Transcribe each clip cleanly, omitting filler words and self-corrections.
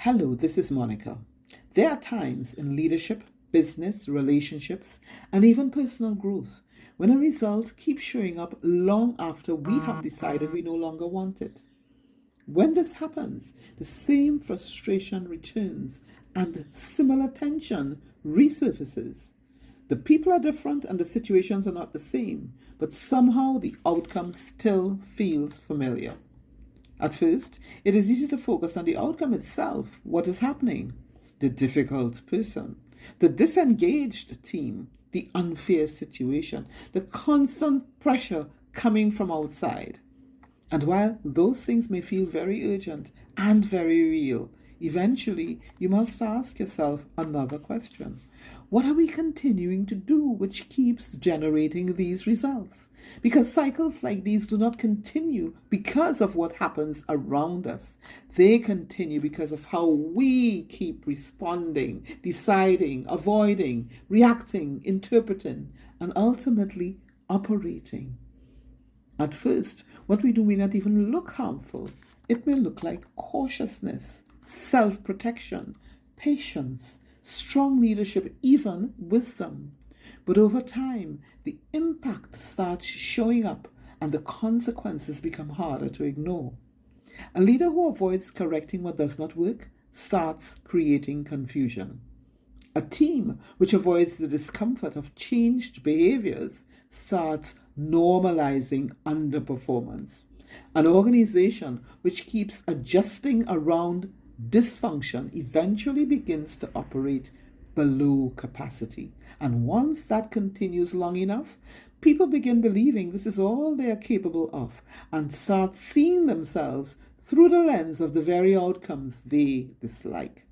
Hello, this is Monica. There are times in leadership, business, relationships, and even personal growth when a result keeps showing up long after we have decided we no longer want it. When this happens, the same frustration returns and similar tension resurfaces. The people are different and the situations are not the same, but somehow the outcome still feels familiar. At first, it is easy to focus on the outcome itself, what is happening, the difficult person, the disengaged team, the unfair situation, the constant pressure coming from outside. And while those things may feel very urgent and very real, eventually you must ask yourself another question. What are we continuing to do which keeps generating these results? Because cycles like these do not continue because of what happens around us. They continue because of how we keep responding, deciding, avoiding, reacting, interpreting, and ultimately operating. At first, what we do may not even look harmful. It may look like cautiousness, self-protection, patience, strong leadership, even wisdom. But over time, the impact starts showing up and the consequences become harder to ignore. A leader who avoids correcting what does not work starts creating confusion. A team which avoids the discomfort of changed behaviors starts normalizing underperformance. An organization which keeps adjusting around dysfunction eventually begins to operate below capacity. And once that continues long enough, people begin believing this is all they are capable of and start seeing themselves through the lens of the very outcomes they dislike.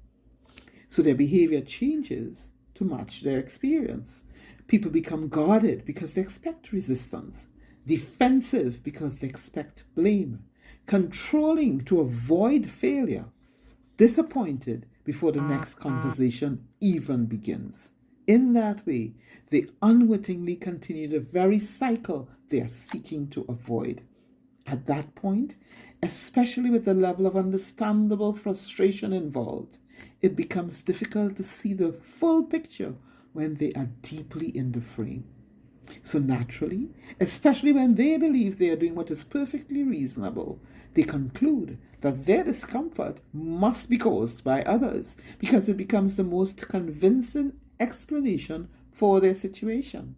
So their behavior changes to match their experience. People become guarded because they expect resistance, defensive because they expect blame, controlling to avoid failure, disappointed before the next conversation even begins. In that way, they unwittingly continue the very cycle they are seeking to avoid. At that point, especially with the level of understandable frustration involved, it becomes difficult to see the full picture when they are deeply in the frame. So naturally, especially when they believe they are doing what is perfectly reasonable, they conclude that their discomfort must be caused by others because it becomes the most convincing explanation for their situation,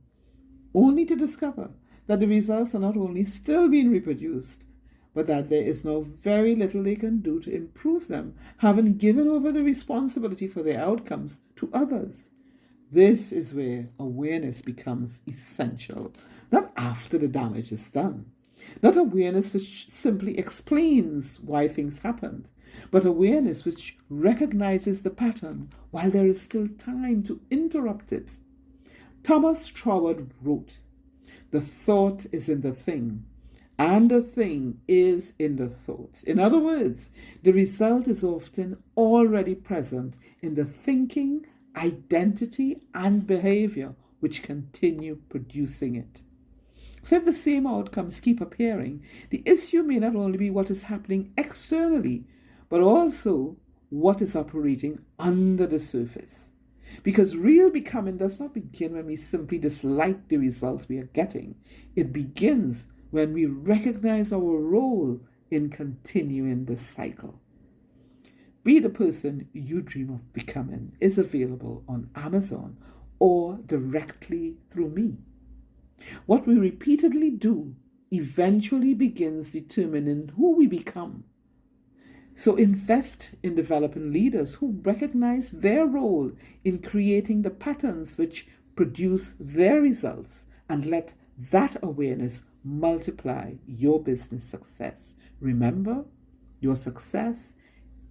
only to discover that the results are not only still being reproduced, but that there is now very little they can do to improve them, having given over the responsibility for their outcomes to others. This is where awareness becomes essential, not after the damage is done, not awareness which simply explains why things happened, but awareness which recognizes the pattern while there is still time to interrupt it. Thomas Troward wrote, "The thought is in the thing, and the thing is in the thought." In other words, the result is often already present in the thinking, identity, and behavior which continue producing it. So if the same outcomes keep appearing, the issue may not only be what is happening externally, but also what is operating under the surface. Because real becoming does not begin when we simply dislike the results we are getting. It begins when we recognize our role in continuing the cycle. Be the Person You Dream of Becoming is available on Amazon or directly through me. What we repeatedly do eventually begins determining who we become. So invest in developing leaders who recognize their role in creating the patterns which produce their results and let that awareness multiply your business success. Remember, your success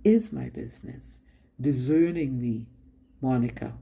is my business. Discerningly, Monica.